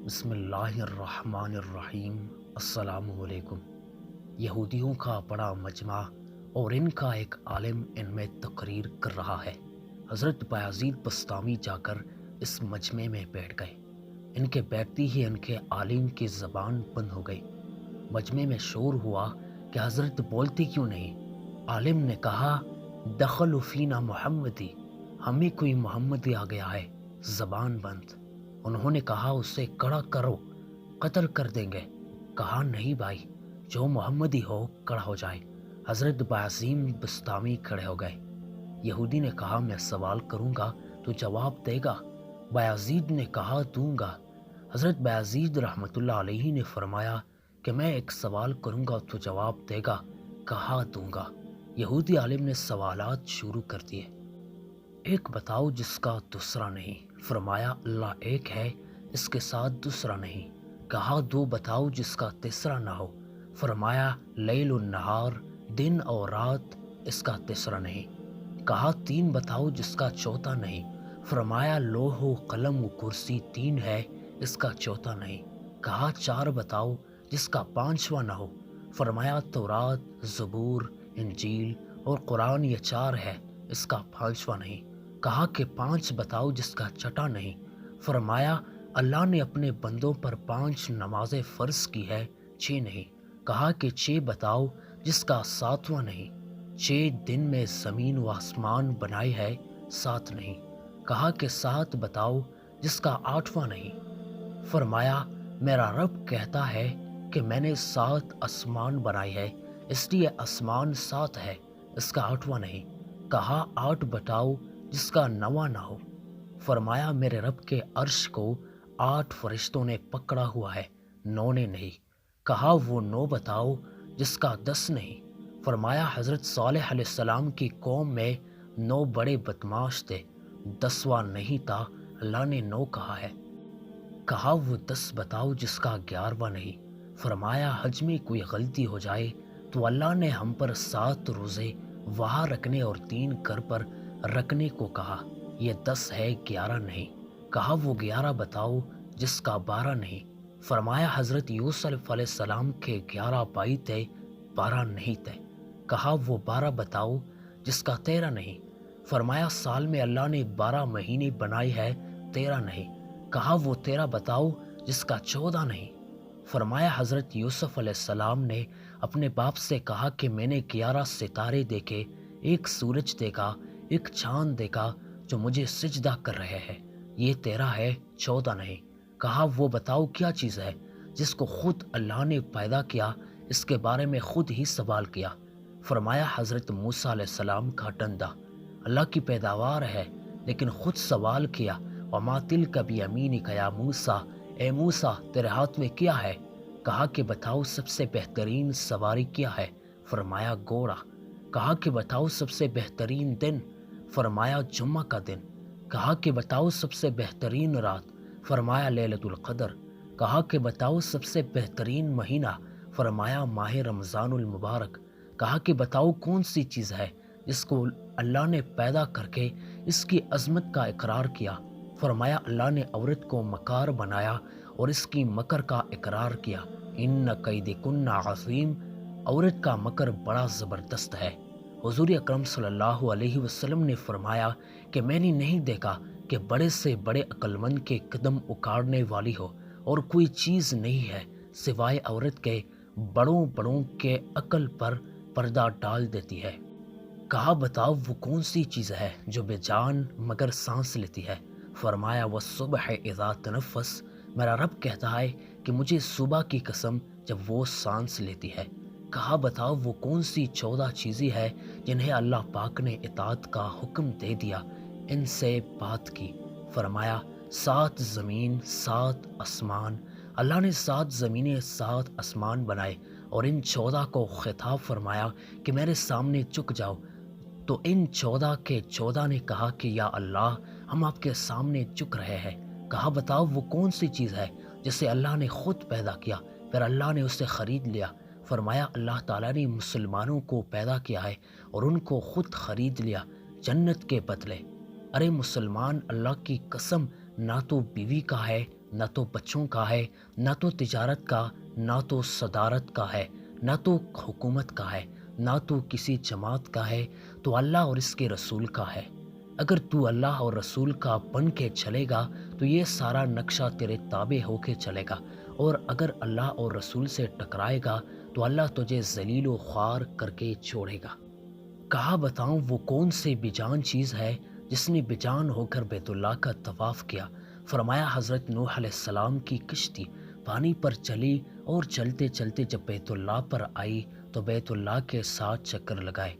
بسم اللہ الرحمن الرحیم۔ السلام علیکم۔ یہودیوں کا بڑا مجمع اور ان کا ایک عالم ان میں تقریر کر رہا ہے۔ حضرت بایزید بسطامی جا کر اس مجمع میں بیٹھ گئے۔ ان کے بیٹھتی ہی ان کے عالم کی زبان بند ہو گئی۔ مجمع میں شور ہوا کہ حضرت بولتے کیوں نہیں؟ عالم نے کہا، دخل فینا محمدی، ہمیں کوئی محمدی آ گیا ہے۔ زبان بند۔ انہوں نے کہا، اسے کڑا کرو، قتل کر دیں گے۔ کہا، نہیں بھائی، جو محمدی ہو کڑا ہو جائے۔ حضرت بایزید بسطامی کھڑے ہو گئے۔ یہودی نے کہا، میں سوال کروں گا تو جواب دے گا؟ بایزید نے کہا، دوں گا۔ حضرت بایزید رحمۃ اللہ علیہ نے فرمایا کہ میں ایک سوال کروں گا تو جواب دے گا؟ کہا، دوں گا۔ یہودی عالم نے سوالات شروع کر دیے۔ ایک بتاؤ جس کا دوسرا نہیں۔ فرمایا، اللہ ایک ہے، اس کے ساتھ دوسرا نہیں۔ کہا، دو بتاؤ جس کا تیسرا نہ ہو۔ فرمایا، لیل و نہار، دن اور رات، اس کا تیسرا نہیں۔ کہا، تین بتاؤ جس کا چوتھا نہیں۔ فرمایا، لوح و قلم و کرسی تین ہے، اس کا چوتھا نہیں۔ کہا، چار بتاؤ جس کا پانچواں نہ ہو۔ فرمایا، تورات، زبور، انجیل اور قرآن یہ چار ہے، اس کا پانچواں نہیں۔ کہا کہ پانچ بتاؤ جس کا چھٹا نہیں۔ فرمایا، اللہ نے اپنے بندوں پر 5 نمازیں فرض کی ہے، 6 نہیں۔ کہا کہ 6 بتاؤ جس کا 7واں نہیں۔ 6 دن میں زمین و آسمان بنائے ہے، 7 نہیں۔ کہا کہ 7 بتاؤ جس کا 8واں نہیں۔ فرمایا، میرا رب کہتا ہے کہ میں نے 7 آسمان بنائے ہے، اس لیے آسمان 7 ہے، اس کا 8واں نہیں۔ کہا، 8 بتاؤ جس کا 9واں نہ ہو۔ فرمایا، میرے رب کے عرش کو 8 فرشتوں نے پکڑا ہوا ہے، 9 نے نہیں۔ کہا، وہ 9 بتاؤ جس کا 10 نہیں۔ فرمایا، حضرت صالح علیہ السلام کی قوم میں 9 بڑے بدماش تھے، 10واں نہیں تھا، اللہ نے 9 کہا ہے۔ کہا، وہ 10 بتاؤ جس کا 11واں نہیں۔ فرمایا، حج میں کوئی غلطی ہو جائے تو اللہ نے ہم پر 7 روزے وہاں رکھنے اور 3 گھر پر رکھنے کو کہا، یہ 10 ہے، 11 نہیں۔ کہا، وہ 11 بتاؤ جس کا 12 نہیں۔ فرمایا، حضرت یوسف علیہ السلام کے 11 بھائی تھے، 12 نہیں تھے۔ کہا، وہ 12 بتاؤ جس کا 13 نہیں۔ فرمایا، سال میں اللہ نے 12 مہینے بنائے ہے، 13 نہیں۔ کہا، وہ 13 بتاؤ جس کا 14 نہیں۔ فرمایا، حضرت یوسف علیہ السلام نے اپنے باپ سے کہا کہ میں نے 11 ستارے دیکھے، ایک سورج دیکھا، ایک چاند دیکھا جو مجھے سجدہ کر رہے ہیں، یہ 13 ہے، 14 نہیں۔ کہا، وہ بتاؤ کیا چیز ہے جس کو خود اللہ نے پیدا کیا، اس کے بارے میں خود ہی سوال کیا۔ فرمایا، حضرت موسیٰ علیہ السلام کا ڈنڈا اللہ کی پیداوار ہے، لیکن خود سوال کیا، وما تلک بیمینک یا موسیٰ، اے موسیٰ تیرے ہاتھ میں کیا ہے؟ کہا کہ بتاؤ سب سے بہترین سواری کیا ہے؟ فرمایا، گھوڑا۔ کہا کہ بتاؤ سب سے بہترین دن؟ فرمایا، جمعہ کا دن۔ کہا کہ بتاؤ سب سے بہترین رات؟ فرمایا، لیلۃ القدر۔ کہا کہ بتاؤ سب سے بہترین مہینہ؟ فرمایا، ماہ رمضان المبارک۔ کہا کہ بتاؤ کون سی چیز ہے جس کو اللہ نے پیدا کر کے اس کی عظمت کا اقرار کیا؟ فرمایا، اللہ نے عورت کو مکار بنایا اور اس کی مکر کا اقرار کیا، ان کیدکن عظیم، عورت کا مکر بڑا زبردست ہے۔ حضور اکرم صلی اللہ علیہ وسلم نے فرمایا کہ میں نے نہیں دیکھا کہ بڑے سے بڑے عقلمند کے قدم اکاڑنے والی ہو، اور کوئی چیز نہیں ہے سوائے عورت کے بڑوں بڑوں کے عقل پر پردہ ڈال دیتی ہے۔ کہا، بتاؤ وہ کون سی چیز ہے جو بے جان مگر سانس لیتی ہے؟ فرمایا، والصبح اذا تنفس، میرا رب کہتا ہے کہ مجھے صبح کی قسم جب وہ سانس لیتی ہے۔ کہا، بتاؤ وہ کون سی 14 چیزیں ہیں جنہیں اللہ پاک نے اطاعت کا حکم دے دیا، ان سے بات کی؟ فرمایا، 7 زمین، 7 آسمان۔ اللہ نے 7 زمینیں، 7 آسمان بنائے اور ان 14 کو خطاب فرمایا کہ میرے سامنے جھک جاؤ، تو ان 14 کے 14 نے کہا کہ یا اللہ، ہم آپ کے سامنے جھک رہے ہیں۔ کہا، بتاؤ وہ کون سی چیز ہے جسے اللہ نے خود پیدا کیا، پھر اللہ نے اسے خرید لیا؟ فرمایا، اللہ تعالیٰ نے مسلمانوں کو پیدا کیا ہے اور ان کو خود خرید لیا جنت کے بدلے۔ ارے مسلمان، اللہ کی قسم، نہ تو بیوی کا ہے نہ تو بچوں کا ہے، نہ تو تجارت کا، نہ تو صدارت کا ہے، نہ تو حکومت کا ہے، نہ تو کسی جماعت کا ہے، تو اللہ اور اس کے رسول کا ہے۔ اگر تو اللہ اور رسول کا بن کے چلے گا تو یہ سارا نقشہ تیرے تابع ہو کے چلے گا، اور اگر اللہ اور رسول سے ٹکرائے گا تو اللہ تجھے ذلیل و خوار کر کے چھوڑے گا۔ کہا بتاؤں وہ کون سی بیجان چیز ہے جس نے بیجان ہو کر بیت اللہ کا طواف کیا؟ فرمایا حضرت نوح علیہ السلام کی کشتی پانی پر چلی، اور چلتے چلتے جب بیت اللہ پر آئی تو بیت اللہ کے ساتھ چکر لگائے۔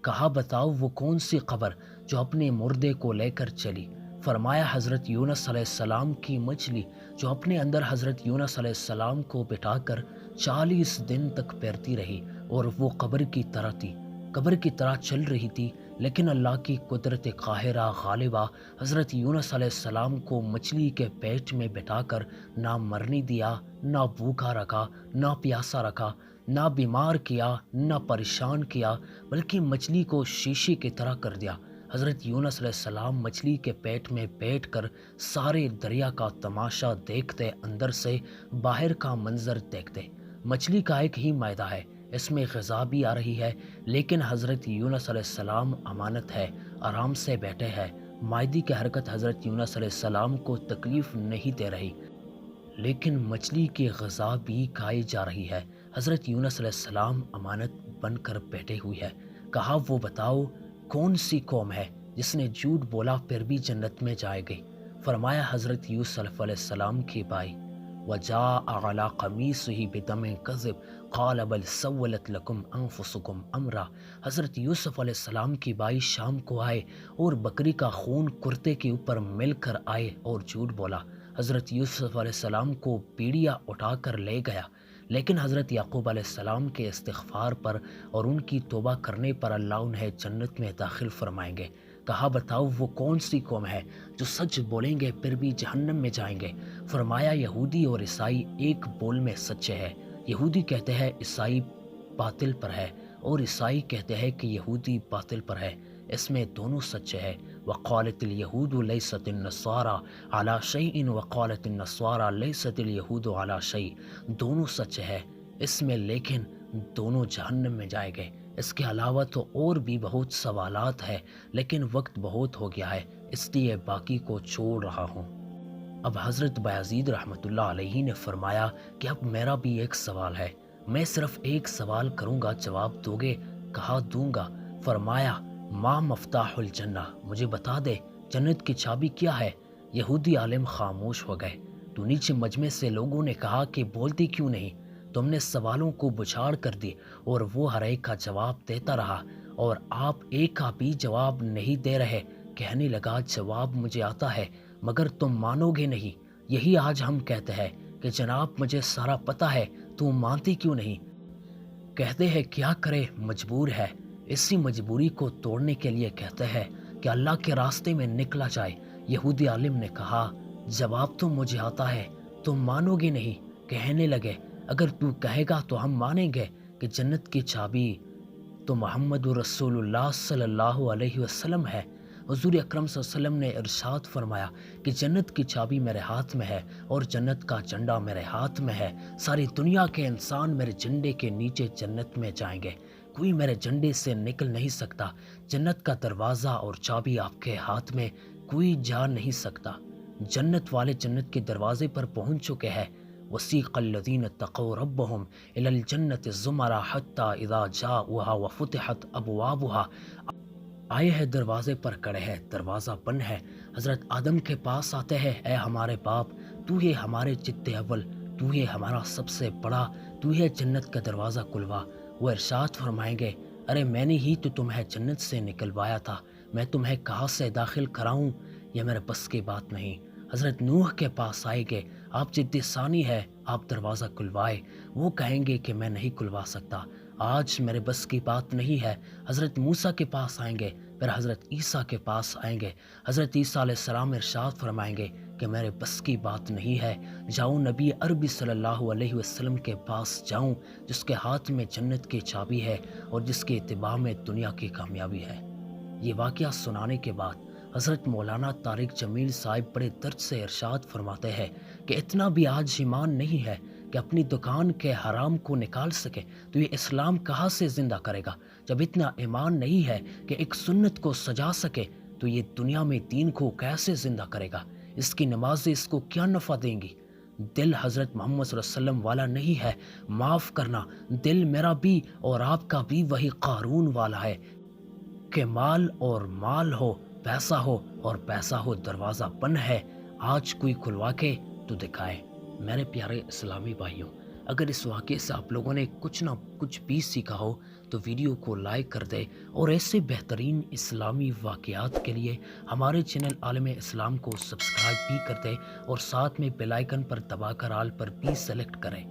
کہا بتاؤ وہ کون سی قبر جو اپنے مردے کو لے کر چلی؟ فرمایا حضرت یونس علیہ السلام کی مچھلی جو اپنے اندر حضرت یونس علیہ السلام کو بٹھا کر 40 دن تک پیرتی رہی، اور وہ قبر کی طرح تھی، قبر کی طرح چل رہی تھی، لیکن اللہ کی قدرت قاہرہ غالبہ حضرت یونس علیہ السلام کو مچھلی کے پیٹ میں بٹھا کر نہ مرنے دیا، نہ بھوکا رکھا، نہ پیاسا رکھا، نہ بیمار کیا، نہ پریشان کیا، بلکہ مچھلی کو شیشے کی طرح کر دیا۔ حضرت یونس علیہ السلام مچھلی کے پیٹ میں بیٹھ کر سارے دریا کا تماشا دیکھتے، اندر سے باہر کا منظر دیکھتے۔ مچھلی کا ایک ہی معدہ ہے، اس میں غذا بھی آ رہی ہے، لیکن حضرت یونس علیہ السلام امانت ہے، آرام سے بیٹھے ہیں۔ معدے کی حرکت حضرت یونس علیہ السلام کو تکلیف نہیں دے رہی، لیکن مچھلی کی غذا بھی کھائی جا رہی ہے۔ حضرت یونس علیہ السلام امانت بن کر بیٹھے ہوئی ہے۔ کہا وہ بتاؤ کون سی قوم ہے جس نے جھوٹ بولا پھر بھی جنت میں جائے گی؟ فرمایا حضرت یوسف علیہ السلام کی بھائی، وَجَاءَ عَلَىٰ قَمِيصِهِ بِدَمٍ كَذِبٍ قَالَ بَلْ سَوَّلَتْ لَكُمْ أَنفُسُكُمْ أَمْرًا۔ حضرت یوسف علیہ السلام کی بھائی شام کو آئے اور بکری کا خون کرتے کے اوپر مل کر آئے اور جھوٹ بولا۔ حضرت یوسف علیہ السلام کو پیڑیا اٹھا کر لے گیا، لیکن حضرت یعقوب علیہ السلام کے استغفار پر اور ان کی توبہ کرنے پر اللہ انہیں جنت میں داخل فرمائیں گے۔ کہا بتاؤ وہ کون سی قوم ہے جو سچ بولیں گے پھر بھی جہنم میں جائیں گے؟ فرمایا یہودی اور عیسائی ایک بول میں سچے ہیں۔ یہودی کہتے ہیں عیسائی باطل پر ہے، اور عیسائی کہتے ہیں کہ یہودی باطل پر ہے، اس میں دونوں سچے ہیں۔ وقالت اليہود لیست النصارى علی شیء وقالت النصارى لیست اليہود علی شیء، دونوں سچے ہیں اس میں، لیکن دونوں جہنم میں جائیں گے۔ اس کے علاوہ تو اور بھی بہت سوالات ہیں، لیکن وقت بہت ہو گیا ہے، اس لیے باقی کو چھوڑ رہا ہوں۔ اب حضرت بایزید رحمۃ اللہ علیہ نے فرمایا کہ اب میرا بھی ایک سوال ہے، میں صرف ایک سوال کروں گا، جواب دو گے؟ کہا دوں گا۔ فرمایا ما مفتاح الجنہ، مجھے بتا دے جنت کی چابی کیا ہے؟ یہودی عالم خاموش ہو گئے۔ تو نیچے مجمع سے لوگوں نے کہا کہ بولتی کیوں نہیں؟ تم نے سوالوں کو بچھاڑ کر دی، اور وہ ہر ایک کا جواب دیتا رہا، اور آپ ایک کا بھی جواب نہیں دے رہے۔ کہنے لگا جواب مجھے آتا ہے مگر تم مانو گے نہیں۔ یہی آج ہم کہتے ہیں کہ جناب مجھے سارا پتہ ہے، تم مانتی کیوں نہیں؟ کہتے ہیں کیا کرے، مجبور ہے۔ اسی مجبوری کو توڑنے کے لیے کہتے ہیں کہ اللہ کے راستے میں نکلا جائے۔ یہودی عالم نے کہا جواب تو مجھے آتا ہے، تم مانو گے نہیں۔ کہنے لگے اگر تو کہے گا تو ہم مانیں گے کہ جنت کی چابی تو محمد رسول اللہ صلی اللہ علیہ وسلم ہے۔ حضور اکرم صلی اللہ علیہ وسلم نے ارشاد فرمایا کہ جنت کی چابی میرے ہاتھ میں ہے، اور جنت کا جھنڈا میرے ہاتھ میں ہے۔ ساری دنیا کے انسان میرے جھنڈے کے نیچے جنت میں جائیں گے، کوئی میرے جھنڈے سے نکل نہیں سکتا۔ جنت کا دروازہ اور چابی آپ کے ہاتھ میں، کوئی جا نہیں سکتا۔ جنت والے جنت کے دروازے پر پہنچ چکے ہیں۔ وسیق الذین اتقوا ربهم الی الجنۃ زمرا حتی اذا جاؤوها وفتحت ابوابها، آئے ہیں دروازے پر کڑے ہیں، دروازہ بند ہے۔ حضرت آدم کے پاس آتے ہیں، اے ہمارے باپ، تو ہی ہمارے جد اول، تو ہی ہمارا سب سے بڑا، تو ہی جنت کا دروازہ کھلوا۔ وہ ارشاد فرمائیں گے ارے میں نے ہی تو تمہیں جنت سے نکلوایا تھا، میں تمہیں کہاں سے داخل کراؤں؟ یہ میرے بس کی بات نہیں۔ حضرت نوح کے پاس آئے گے، آپ جد ثانی ہے، آپ دروازہ کھلوائے۔ وہ کہیں گے کہ میں نہیں کھلوا سکتا، آج میرے بس کی بات نہیں ہے۔ حضرت موسیٰ کے پاس آئیں گے، پھر حضرت عیسیٰ کے پاس آئیں گے۔ حضرت عیسیٰ علیہ السلام ارشاد فرمائیں گے کہ میرے بس کی بات نہیں ہے، جاؤں نبی عربی صلی اللہ علیہ وسلم کے پاس جاؤں، جس کے ہاتھ میں جنت کی چابی ہے اور جس کے اتباع میں دنیا کی کامیابی ہے۔ یہ واقعہ سنانے کے بعد حضرت مولانا طارق جمیل صاحب بڑے درد سے ارشاد فرماتے ہیں کہ اتنا بھی آج ایمان نہیں ہے کہ اپنی دکان کے حرام کو نکال سکے تو یہ اسلام کہاں سے زندہ کرے گا؟ جب اتنا ایمان نہیں ہے کہ ایک سنت کو سجا سکے تو یہ دنیا میں دین کو کیسے زندہ کرے گا؟ اس کی نمازیں اس کو کیا نفع دیں گی؟ دل حضرت محمد صلی اللہ علیہ وسلم والا نہیں ہے، معاف کرنا، دل میرا بھی اور آپ کا بھی وہی قارون والا ہے کہ مال اور مال ہو، پیسہ ہو اور پیسہ ہو، دروازہ بند ہے، آج کوئی کھلوا کے تو دکھائے۔ میرے پیارے اسلامی بھائیوں، اگر اس واقعے سے آپ لوگوں نے کچھ نہ کچھ بھی سیکھا ہو تو ویڈیو کو لائک کر دے، اور ایسے بہترین اسلامی واقعات کے لیے ہمارے چینل عالم اسلام کو سبسکرائب بھی کر دے، اور ساتھ میں بیل آئیکن پر دبا کر آل پر بھی سلیکٹ کریں۔